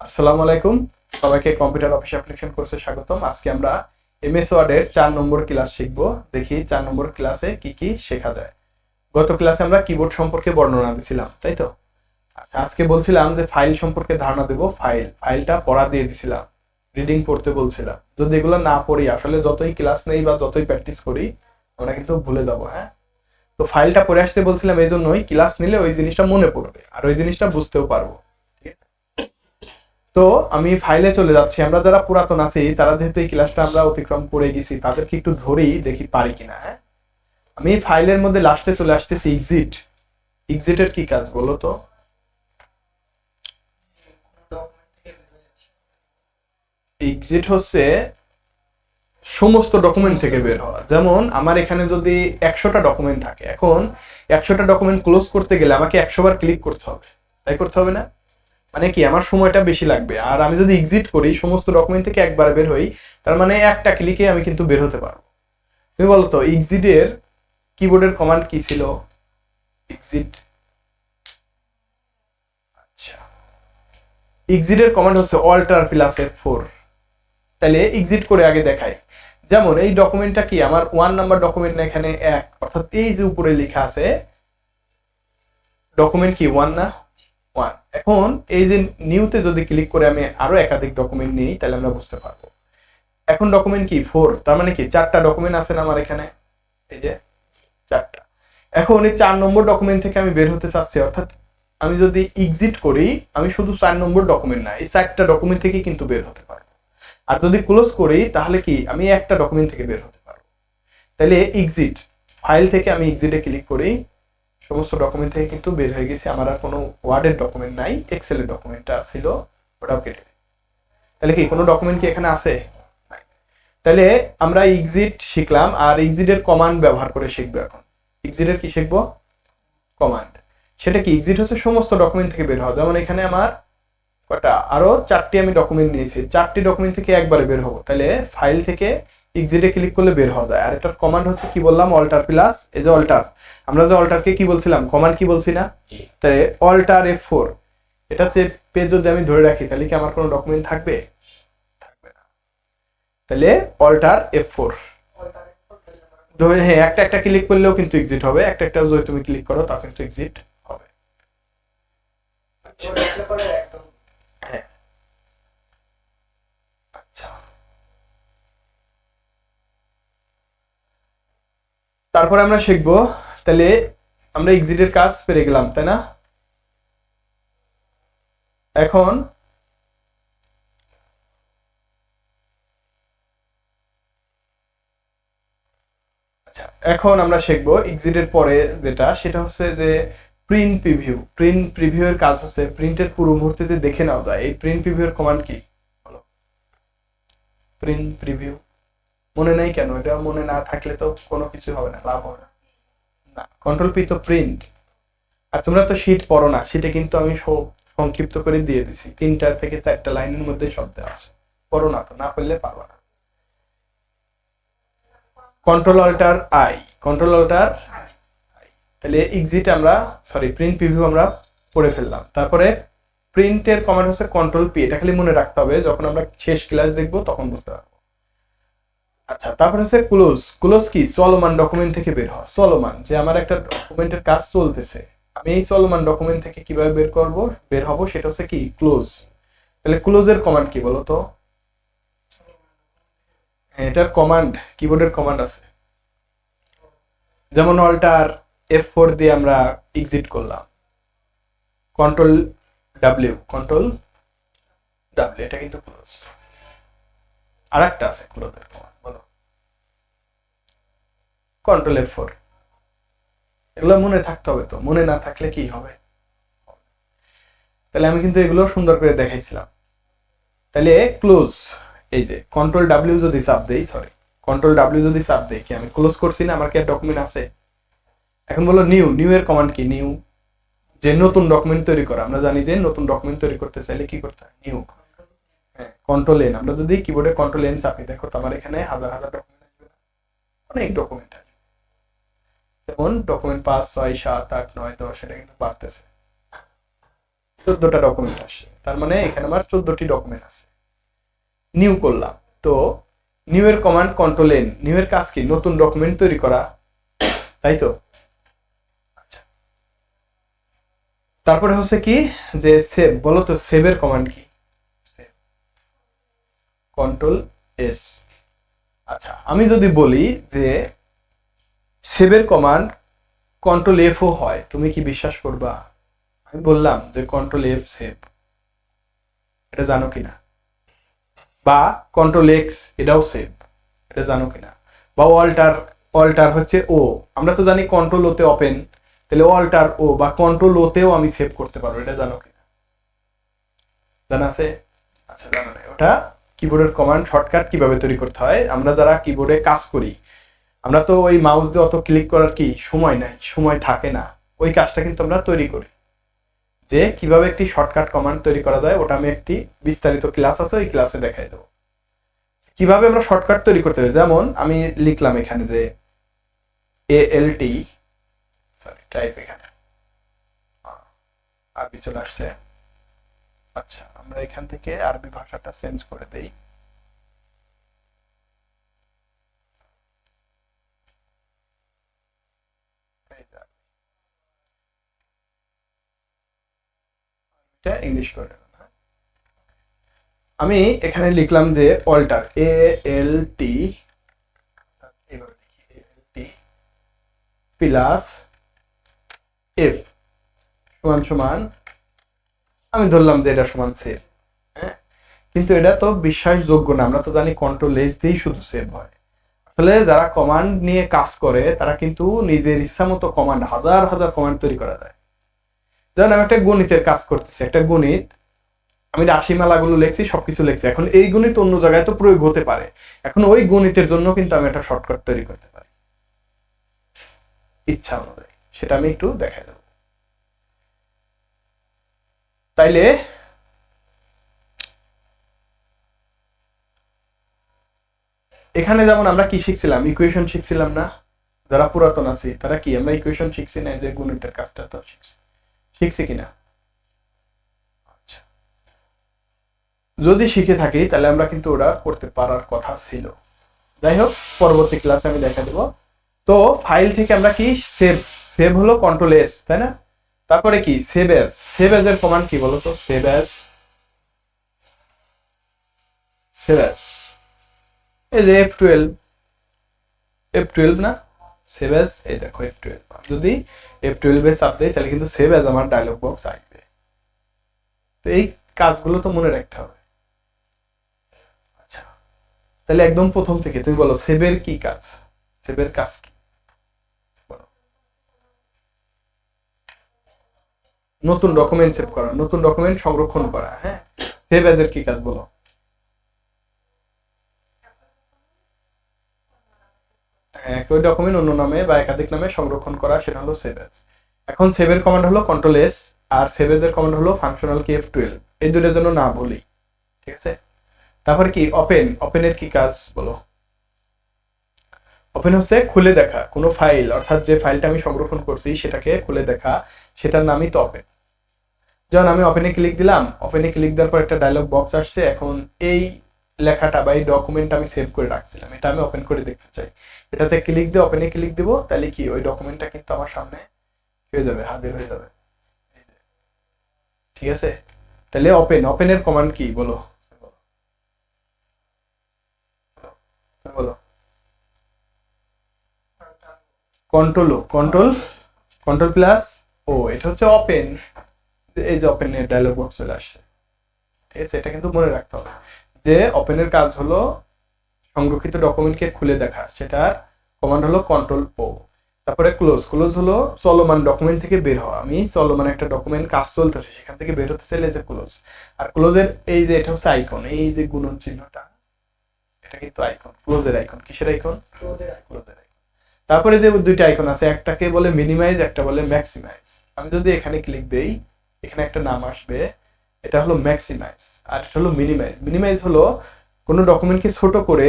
আসসালামু আলাইকুম, সবাইকে কম্পিউটার অফিস অ্যাপ্লিকেশন কোর্সে স্বাগতম। আজকে আমরা এমএস ওয়ার্ডের 4 নম্বর ক্লাস শিখব। দেখি 4 নম্বর ক্লাসে কি কি শেখা যায়। গত ক্লাসে আমরা কিবোর্ড সম্পর্কে বর্ণনা দিছিলাম, তাই তো? আচ্ছা, আজকে বলছিলাম যে ফাইল সম্পর্কে ধারণা দেব। ফাইলটা পড়া দিয়ে দিছিলাম, রিডিং পড়তে বলছিলাম। যদি এগুলো না পড়ি, আসলে যতই ক্লাস নেই বা যতই প্র্যাকটিস করি, আমরা কিন্তু ভুলে যাব। হ্যাঁ, তো ফাইলটা পড়ে আসতে বলছিলাম, এই জন্যই ক্লাস নিলে ওই জিনিসটা মনে পড়বে আর ওই জিনিসটা বুঝতেও পারবো। তো আমি ফাইলে চলে যাচ্ছি। আমরা যারা পুরাতন আছি, তারা যেহেতু এই ক্লাসটা আমরা অতিক্রম করে গেছি, তাদেরকে একটু ধরেই দেখি পারি কিনা। হ্যাঁ, আমি ফাইলের মধ্যে লাস্টে চলে আসতেছি। এক্সিটের কি কাজ বলো তো? এক্সিট হচ্ছে সমস্ত ডকুমেন্ট থেকে বের হওয়া। যেমন আমার এখানে যদি 100টা ডকুমেন্ট থাকে, এখন 100টা ডকুমেন্ট ক্লোজ করতে গেলে আমাকে 100 বার ক্লিক করতে হবে, তাই করতে হবে না? মানে কি, আমার সময়টা বেশি লাগবে। আর আমি যদি এক্সিট করি, সমস্ত ডকুমেন্ট থেকে একবার বের হই, তার মানে একটা ক্লিকে আমি কিন্তু বের হতে পারবো। তুমি বলো তো, এক্সিটের কিবোর্ডের কমান্ড কি ছিল? এক্সিট, আচ্ছা, এক্সিটের কমান্ড হচ্ছে অল্টার প্লাস F4। তাহলে এক্সিট করে আগে দেখাই। যেমন এই ডকুমেন্টটা কি আমার 1 নাম্বার ডকুমেন্ট না, এখানে 1, অর্থাৎ এই যে উপরে লেখা আছে ডকুমেন্ট কি 1 না? 1। এখন এই যে নিউতে যদি ক্লিক করে আমি আরো একাধিক ডকুমেন্ট নিই, তাহলে আমরা বুঝতে পারবো। এখন ডকুমেন্ট কি 4, তার মানে কি 4টা ডকুমেন্ট আছে না আমার এখানে, এই যে 4টা। এখন এই 4 নম্বর ডকুমেন্ট থেকে আমি বের হতে চাচ্ছি, অর্থাৎ আমি যদি এক্সিট করি, আমি শুধু 4 নম্বর ডকুমেন্ট না, এই 4টা ডকুমেন্ট থেকে কিন্তু বের হতে পারবো। আর যদি ক্লোজ করি, তাহলে কি আমি একটা ডকুমেন্ট থেকে বের হতে পারবো। তাহলে এক্সিট, ফাইল থেকে আমি এক্সিটে ক্লিক করি, সমস্ত ডকুমেন্ট থেকে কিন্তু বের হয়ে গেছি। আমার আর কোনো ওয়ার্ডের ডকুমেন্ট নাই, এক্সেলের ডকুমেন্টটা ছিল, ওটাও কেটে। তাহলে কি কোনো ডকুমেন্ট কি এখানে আছে? তাহলে আমরা এক্সিট শিখলাম, আর এক্সিটের কমান্ড ব্যবহার করে শিখবো। এখন এক্সিটের কি শিখবো? কমান্ড। সেটা কি? এক্সিট হচ্ছে সমস্ত ডকুমেন্ট থেকে বের হওয়া। যেমন এখানে আমার কটা, আরো 4টি আমি ডকুমেন্ট নিয়েছি, 4টি ডকুমেন্ট থেকে একবারে বের হবো। তাহলে ফাইল থেকে এক্সিটে ক্লিক করলে বের হওয়া যায়। আর এটার কমান্ড হচ্ছে কি বললাম? অল্টার প্লাস, এই যে অল্টার, আমরা যে অল্টারকে কি বলছিলাম, কমান্ড কি বলছি না? তাই অল্টার F4। এটা চেপে যদি আমি ধরে রাখি, তাহলে কি আমার কোনো ডকুমেন্ট থাকবে? থাকবে না। তাহলে অল্টার F4 ধরে, হ্যাঁ, একটা একটা ক্লিক করলেও কিন্তু এক্সিট হবে। একটা একটা যদি তুমি ক্লিক করো, তা কিন্তু এক্সিট হবে। হ্যাঁ, আচ্ছা, তারপরে আমরা শিখবো। তাহলে আমরা এক্সিটের কাজ পেরে গেলাম, তাই না? এখন আচ্ছা, এখন আমরা শিখবো এক্সিটের পরে যেটা, সেটা হচ্ছে যে প্রিন্ট প্রিভিউ। প্রিন্ট প্রিভিউ এর কাজ হচ্ছে প্রিন্টের পুরো মুহূর্তে যে দেখে নাও যায়। এই প্রিন্ট প্রিভিউ এর কমান্ড কি বলো? প্রিন্ট প্রিভিউ মনে নাই কেন? এটা মনে না থাকলে তো কোনো কিছু হবে না, লাভ হবে না। না, কন্ট্রোল পি তো প্রিন্ট। আর তোমরা তো শীট পড়ো না, শীটে কিন্তু আমি সংক্ষিপ্ত করে দিয়ে দিছি, 3টা থেকে 4টা লাইনের মধ্যে সব দেওয়া আছে। পড়ো না তো, না পড়লে পারবা না। Control alt I, control alt. তাহলে এক্সিট আমরা, সরি, প্রিন্ট প্রিভিউ আমরা পড়ে ফেললাম। তারপরে প্রিন্টের কমান্ড হচ্ছে কন্ট্রোল পি। এটা খালি মনে রাখতে হবে, যখন আমরা শেষ ক্লাস দেখবো তখন বুঝতে পারবো। আচ্ছা, তারপর হচ্ছে ক্লোজ। ক্লোজ কি? চলমান ডকুমেন্ট থেকে বের হওয়া। চলমান, যে আমার একটা ডকুমেন্টের কাজ চলতেছে, আমি এই চলমান ডকুমেন্ট থেকে কিভাবে বের হবো, সেটা হচ্ছে কি? ক্লোজ। তাহলে ক্লোজের কমান্ড কি বলো তো? হ্যাঁ, এটার কমান্ড, কিবোর্ডের কমান্ড আছে। যেমন অল্টার F4 দিয়ে আমরা এক্সিট করলাম, কন্ট্রোল ডাব্লিউ, কন্ট্রোল ডাব্লিউ, এটা কিন্তু ক্লোজ। আর একটা আছে ক্লোজের কমান্ড, বলো? Control F4। এগুলো মনে থাকতে হবে, তো মনে না থাকলে কি হবে? তাহলে আমি কিন্তু এগুলো সুন্দর করে দেখাইছিলাম। তাহলে ক্লোজ, এই যে কন্ট্রোল ডাব্লিউ যদি চাপ দেই, সরি, কন্ট্রোল ডাব্লিউ যদি চাপ দেই, কি আমি ক্লোজ করছি না? আমার কি আর ডকুমেন্ট আছে? এখন বলো নিউ। নিউ এর কমান্ড কি? নিউ, যে নতুন ডকুমেন্ট তৈরি করা। আমরা জানি যে নতুন ডকুমেন্ট তৈরি করতে চাইলে কি করতে হয়? নিউ। হ্যাঁ, কন্ট্রোল এন। আমরা যদি কিবোর্ডে কন্ট্রোল এন চাপি, দেখো তো আমার এখানে হাজার হাজার ডকুমেন্ট আসবে না? অনেক ডকুমেন্ট আসবে। যেমন ডকুমেন্ট 5, 6, 7, 8, 9, 10, এটা কিন্তু বাড়তেছে। 14টা ডকুমেন্ট আসছে, তার মানে এখানে আমার 14টি ডকুমেন্ট আছে। নিউ করলাম, তো নিউ এর কমান্ড কন্ট্রোল এন। নিউ এর কাজ কি? নতুন ডকুমেন্ট তৈরি করা, তাই তো? আচ্ছা, তারপরে হচ্ছে কি যে সেভ, বলো তো সেভের কমান্ড কি? Control S. আচ্ছা, আমি যদি বলি যে সেভের কমান্ড কন্ট্রোল এফ ও হয়, তুমি কি বিশ্বাস করবা? আমি বললাম যে কন্ট্রোল এফ সেভ, এটা জানো কিনা? বা কন্ট্রোল এক্স, এটাও সেভ, এটা জানো কিনা? বা অল্টার, অল্টার হচ্ছে ও, আমরা তো জানি কন্ট্রোল ওতে ওপেন, তাহলে অল্টার ও বা কন্ট্রোল ওতেও আমি সেভ করতে পারবো, এটা জানো কিনা? জানা আছে? আচ্ছা, জানো না। ওটা কিবোর্ডের কমান্ড শর্টকাট কিভাবে তৈরি করতে হয়, আমরা যারা কিবোর্ডে কাজ করি, আমরা তো ওই মাউস দিয়ে অত ক্লিক করার কি সময় নাই, সময় থাকে না, ওই কাজটা কিন্তু আমরা তৈরি করি যে কিভাবে একটি শর্টকাট কমান্ড তৈরি করা যায়। ওটা আমি একটি বিস্তারিত ক্লাস আছে, ওই ক্লাসে দেখাই দেবো কিভাবে আমরা শর্টকাট তৈরি করতে হবে। যেমন আমি লিখলাম এখানে যে ALT, সরি টাইপ, এখানে আরবি চলে আসছে। আচ্ছা, আমরা এখান থেকে আরবি ভাষাটা চেঞ্জ করে দেই। ইংলিশ করে দেবেন। আমি এখানে লিখলাম যে অল্টার, ALT, এভাবে লিখি ALT প্লাস F সমান সমান, আমি ধরলাম যে এটা সমান সেভ। হ্যাঁ, কিন্তু এটা তো বিশ্বাসযোগ্য না, আমরা তো জানি কন্ট্রোল এস দিয়েই শুধু সেভ হয়। আসলে যারা কমান্ড নিয়ে কাজ করে তারা কিন্তু নিজের ইচ্ছা মতো কমান্ড, হাজার হাজার কমান্ড তৈরি করা যায়। যেমন আমি একটা গণিতের কাজ করতেছি, একটা গণিত আমি রাশিমালাগুলো লিখছি, সবকিছু লিখছি, এখন এই গণিত অন্য জায়গায় তো প্রয়োগ হতে পারে, এখন ওই গণিতের জন্য কিন্তু আমি একটা শর্টকাট তৈরি করতে পারি ইচ্ছা অনুযায়ী, সেটা আমি একটু দেখাই দেবো। তাইলে এখানে যেমন আমরা কি শিখছিলাম, ইকুয়েশন শিখছিলাম না? যারা পুরাতন আছি তারা কি আমরা ইকুয়েশন শিখছি না, যে গণিতের কাজটা তো শিখছি কিনা? আচ্ছা, যদি শিখে থাকি তাহলে আমরা কিন্তু ওটা করতে পারার কথা ছিল। যাই হোক, পরবর্তী ক্লাসে আমি দেখা দেবো। তো ফাইল থেকে আমরা কি সেভ, সেভ হলো কন্ট্রোল এস, তাই না? তারপরে কি সেভ এজ, সেভ এজ এর কমান্ড কি বলো তো? সেভ এজ, সেভ এজ এই যে F12 না, সেভ এজ, এই দেখো F12, যদি F12 এ চাপ দেই তাহলে কিন্তু সেভ এজ আমার ডায়লগ বক্স আসবে। তো এই কাজগুলো তো মনে রাখতে হবে। আচ্ছা, তাহলে একদম প্রথম থেকে তুমি বলো সেভের কি কাজ, সেভের কাজ কি? নতুন ডকুমেন্ট সেভ করা, নতুন ডকুমেন্ট সংরক্ষণ করা। হ্যাঁ, সেভ এজ এর কি কাজ বলো? একই ডকুমেন্ট অন্য নামে বা একাধিক নামে সংরক্ষণ করা, সেটা হলো সেভ এজ। এখন সেভের কমান্ড হলো কন্ট্রোল এস, আর সেভ এজ এর কমান্ড হলো ফাংশনাল কি F12, এই দুটোর জন্য না বলি, ঠিক আছে? তারপর কি ওপেন, ওপেনের কি কাজ বলো? ওপেন হচ্ছে খুলে দেখা কোনো ফাইল, অর্থাৎ যে ফাইলটা আমি সংরক্ষণ করছি সেটাকে খুলে দেখা, সেটার নামই তো ওপেন। যেমন আমি ওপেনে ক্লিক দিলাম, ওপেনে ক্লিক দেওয়ার পর একটা ডায়লগ বক্স আসছে, এখন এই লেখাটা বা এই ডকুমেন্টটা আমি সেভ করে রাখছিলাম, এটা আমি ওপেন করে দেখতে চাই, এটাতে ক্লিক দিয়ে ওপেনে ক্লিক দিব, তাহলে কি ওই ডকুমেন্টটা কিন্তু আমার সামনে হয়ে যাবে, হাজির হয়ে যাবে। ঠিক আছে, তাহলে ওপেন, ওপেনের কমান্ড কি বলো? বলো কন্ট্রোল ও, কন্ট্রোল, কন্ট্রোল প্লাস ও, এটা হচ্ছে ওপেন। এই যে ওপেনের ডায়লগ বক্স চলে আসছে, ঠিক আছে? এটা কিন্তু মনে রাখতে হবে যে ওপেনের কাজ হলো সংরক্ষিত ডকুমেন্টকে খুলে দেখা, সেটার কমান্ড হলো কন্ট্রোল ও। তারপরে ক্লোজ, ক্লোজ হলো চলমান ডকুমেন্ট থেকে বের হওয়া, আমি চলমান একটা ডকুমেন্ট কাজ চলতেছে সেখান থেকে বের হতে চাইলে যে ক্লোজ। আর ক্লোজের এই যে এটা হচ্ছে আইকন, এই যে গুণন চিহ্নটা, এটা কিন্তু আইকন, ক্লোজের আইকন। কিসের আইকন? ক্লোজের আইকন। তারপরে যে দুইটা আইকন আছে, একটাকে বলে মিনিমাইজ, একটা বলে ম্যাক্সিমাইজ। আমি যদি এখানে ক্লিক দেই, এখানে একটা নাম আসবে, এটা হলো ম্যাক্সিমাইজ, আর এটা হলো মিনিমাইজ। মিনিমাইজ হলো কোনো ডকুমেন্টকে ছোট করে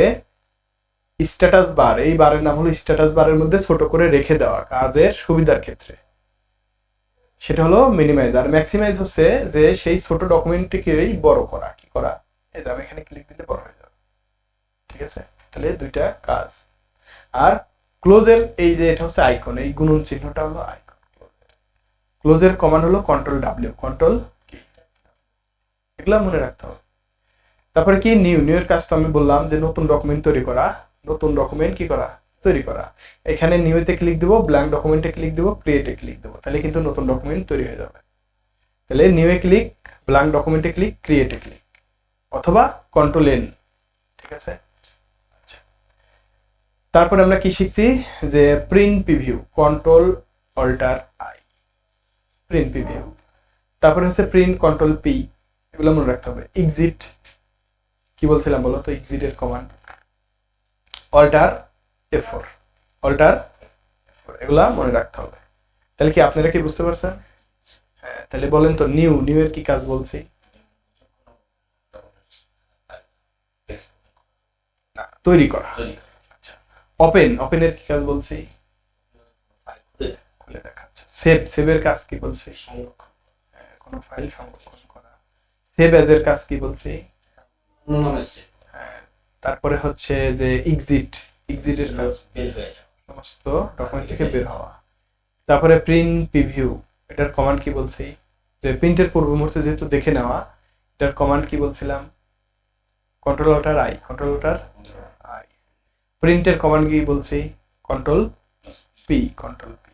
স্ট্যাটাস বার, এই বারের নাম হলো স্ট্যাটাস বারের মধ্যে ছোট করে রেখে দেওয়া কাজের সুবিধার ক্ষেত্রে। সেটা হলো মিনিমাইজ। আর ম্যাক্সিমাইজ হচ্ছে যে সেই ছোট ডকুমেন্টটিকেই বড় করা। কি করা? এই যে আমি এখানে ক্লিক দিলে বড় হয়ে যাবে। ঠিক আছে, তাহলে দুইটা কাজ। আর ক্লোজের এই যে এটা হচ্ছে আইকন, এই গুণন চিহ্নটা হলো আইকন। ক্লোজের কমান্ড হলো কন্ট্রোল ডাব্লিউ, কন্ট্রোল কি, এগুলা মনে রাখতে হবে। তারপরে কি নিউ, নিউ এর কাজ তো আমি বললাম যে নতুন ডকুমেন্ট তৈরি করা, নতুন ডকুমেন্ট কি করা, তৈরি করা। এখানে নিউতে ক্লিক দেবো, ব্ল্যাঙ্ক ডকুমেন্টে ক্লিক দেবো, ক্রিয়েটে ক্লিক দেবো, তাহলে কিন্তু নতুন ডকুমেন্ট তৈরি হয়ে যাবে। তাহলে নিউ এ ক্লিক, ব্ল্যাঙ্ক ডকুমেন্টে ক্লিক, ক্রিয়েটে ক্লিক, অথবা কন্ট্রোল এন। ঠিক আছে, তারপরে আমরা কি শিখছি যে print preview, control alt I, print preview. তারপরে হচ্ছে প্রিন্ট কন্ট্রোল পি, এগুলো মনে রাখতে হবে। এক্সিট, কি বলছিলাম বলো তো, এক্সিটের command. Alter F4, alter F4, এগুলা মনে রাখতে হবে। তাহলে কি আপনারা কি বুঝতে পারছেন? হ্যাঁ, তাহলে বলেন তো নিউ, নিউ এর কি কাজ বলছি? না, তৈরি করা। আচ্ছা, ওপেন, ওপেনের কি কাজ বলছি? খুলে দেখা। আচ্ছা, সেভ, সেভের কাজ কি বলছি? কোনো ফাইল সংরক্ষণ করা। সেভ এজ এর কাজ কি বলছি? হ্যাঁ, তারপরে হচ্ছে যে এক্সিট, এক্সিটের কাজ সমস্ত ডকুমেন্ট থেকে বের হওয়া। তারপরে প্রিন্ট প্রিভিউ, এটার কমান্ড কি বলছি? যে প্রিন্টের পূর্ব মুহূর্তে যেহেতু দেখে নেওয়া, এটার কমান্ড কি বলছিলাম? Control alt I, control alt I. প্রিন্টের কমান্ড কি বলছি? Control P, control P.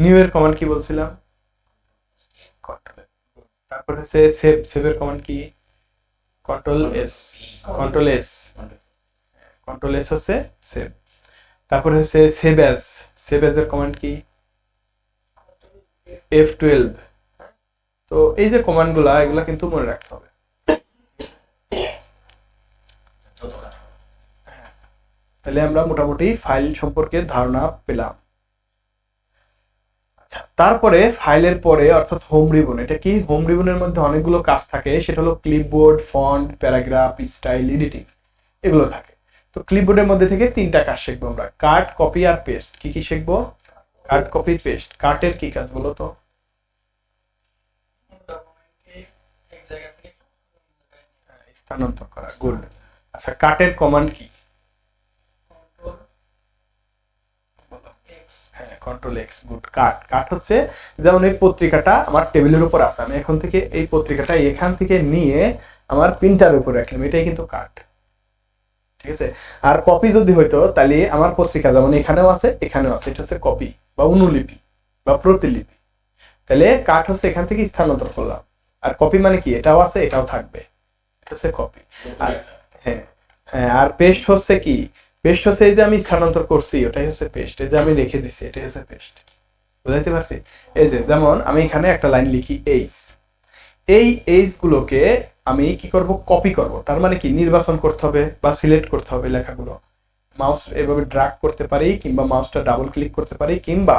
New এর কমান্ড কি বলছিলাম? কন্ট্রোল। তারপর হচ্ছে সেভ, সেভের কমান্ড কি? Control S, control S, control S হচ্ছে সেভ। তারপরে হচ্ছে সেভ অ্যাজ, সেভ অ্যাজ এর কমান্ড কি? F12। তো এই যে কমান্ডগুলা, এগুলা কিন্তু মনে রাখতে হবে। তাহলে আমরা মোটামুটি ফাইল সম্পর্কে ধারণা পেলাম। আচ্ছা, তারপরে ফাইলের পরে অর্থাৎ হোম রিবন, এটা কি? হোম রিবনের মধ্যে অনেকগুলো কাজ থাকে, সেটা হলো clipboard, font, paragraph, style, editing, এগুলো থাকে। তো ক্লিপবোর্ডের মধ্যে থেকে তিনটা কাজ শিখবো আমরা, কাট, কপি আর পেস্ট। কি কি শিখবো? কাট, কপি, পেস্ট। কাটের কি কাজ বলো তো? স্থানান্তর করা, গুড। আচ্ছা, কাটের কমান্ড কি? হ্যাঁ, কন্ট্রোল এক্স, গুড। কাট, কাট হচ্ছে যেমন এই পত্রিকাটা আমার টেবিলের উপর আছে, আমি এখন থেকে এই পত্রিকাটা এখান থেকে নিয়ে আমার প্রিন্টারের উপর রাখলাম, এটাই কিন্তু কাট। ঠিক আছে। আর কপি যদি হইতো, তাহলে আমার পত্রিকা যেমন এখানেও আছে এখানেও আছে, এটা হচ্ছে কপি বা অনুলিপি বা প্রতিলিপি। তাহলে কাট হচ্ছে এখান থেকে স্থানান্তর করলাম। আর কপি মানে কি? এটাও আছে এটাও থাকবে, এটা হচ্ছে কপি। আর হ্যাঁ, হ্যাঁ, আর পেস্ট হচ্ছে কি? পেস্ট হচ্ছে এই যে আমি স্থানান্তর করছি, ওটাই হচ্ছে পেস্ট। এই যে আমি রেখে দিচ্ছি, এটাই হচ্ছে পেস্ট। বুঝাইতে পারছি? এই যে যেমন আমি এখানে একটা লাইন লিখি এইচ, এই এইচ গুলোকে আমি কি করব? কপি করব। তার মানে কি? নির্বাচন করতে হবে বা সিলেক্ট করতে হবে লেখাগুলো। মাউস এভাবে ড্র্যাগ করতে পারি, কিংবা মাউসটা ডাবল ক্লিক করতে পারি, কিংবা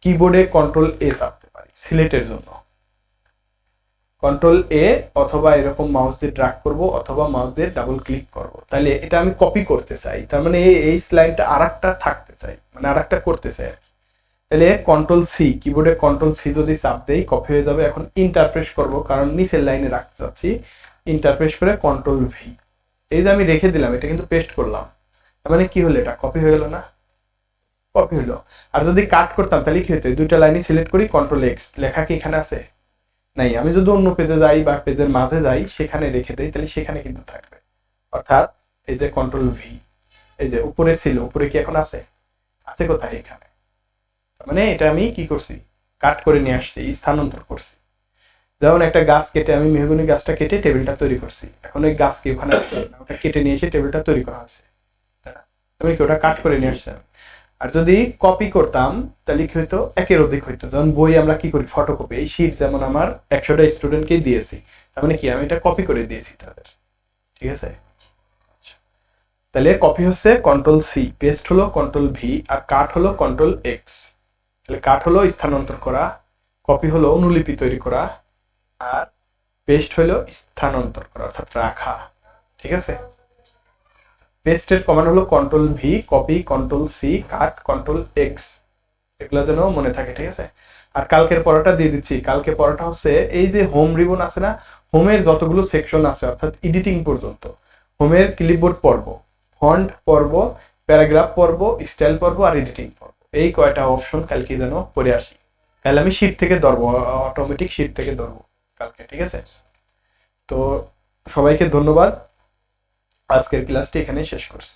কিবোর্ডে কন্ট্রোল এ চাপতে পারি সিলেক্টের জন্য। কন্ট্রোল এ, অথবা এরকম মাউস দিয়ে ড্র্যাগ করব, অথবা মাউস দিয়ে ডাবল ক্লিক করব। তাহলে এটা আমি কপি করতে চাই, তার মানে এই লাইনটা আরেকটা থাকতে চাই, মানে আরেকটা করতে চাই আর কি। তাহলে কন্ট্রোল সি, কিবোর্ডে কন্ট্রোল সি যদি চাপ দেই, কপি হয়ে যাবে। এখন ইন্টারপ্রেস করব, কারণ নিচের লাইনে রাখতে চাচ্ছি। ইন্টারপ্রেস করে কন্ট্রোল ভি, এই যে আমি রেখে দিলাম, এটা কিন্তু পেস্ট করলাম। তার মানে কি হলো? এটা কপি হয়ে গেল না? কপি হলো। আর যদি কাট করতাম তাহলে কি হতো? দুইটা লাইনই সিলেক্ট করি, কন্ট্রোল এক্স, লেখা কি এখানে আছে? নাই। আমি যদি অন্য পেজে যাই বা পেজের মাঝে যাই, সেখানে রেখে দেই, তাহলে সেখানে কিন্তু থাকবে। অর্থাৎ এই যে কন্ট্রোল ভি, এই যে উপরে ছিল, উপরে কি এখন আছে? আছে কোথায়? এখানে। মানে এটা আমি কি করছি? কাট করে নিয়ে আসছি, স্থানান্তর করছি। যেমন একটা গাছ কেটে, আমি মেহগনি গাছটা কেটে টেবিলটা তৈরি করছি, এখন ওই গাছকে ওখানে ওটা কেটে নিয়ে এসে টেবিলটা তৈরি করা হয়েছে, তুমি কি ওটা কাট করে নিয়ে আসছেন। আর যদি কপি করতাম তাহলে কি হইতো? একের অধিক হইতো। যেমন বই আমরা কি করি? ফটোকপি। এই শীট যেমন আমার 100টা স্টুডেন্টকেই দিয়েছি, তার মানে কি? আমি এটা কপি করে দিয়েছি তাদের। ঠিক আছে। তাহলে কপি হচ্ছে কন্ট্রোল সি, পেস্ট হলো কন্ট্রোল ভি, আর কাট হলো কন্ট্রোল এক্স। তাহলে কাট হলো স্থানান্তর করা, কপি হলো অনুলিপি তৈরি করা, আর পেস্ট হলো স্থানান্তর করা অর্থাৎ রাখা। ঠিক আছে। পেস্টের কমান্ড হলো control V, copy control C, cut control X, এগুলো যেন মনে থাকে। ঠিক আছে। আর কালকের পড়াটা দিয়ে দিচ্ছি। কালকে পড়াটা হচ্ছে এই যে হোম রিবন আছে না, হোমের যতগুলো সেকশন আছে অর্থাৎ এডিটিং পর্যন্ত, হোমের ক্লিপবোর্ড পর্ব, ফন্ট পর্ব, প্যারাগ্রাফ পর্ব, স্টাইল পর্ব আর এডিটিং পর্ব, এই কয়টা অপশন কালকে যেন পড়ে আসি। তাহলে আমি শীট থেকে ধরবো, অটোমেটিক শীট থেকে ধরবো কালকে, ঠিক আছে? তো সবাইকে ধন্যবাদ, আজকের ক্লাসটি এখানেই শেষ করছি।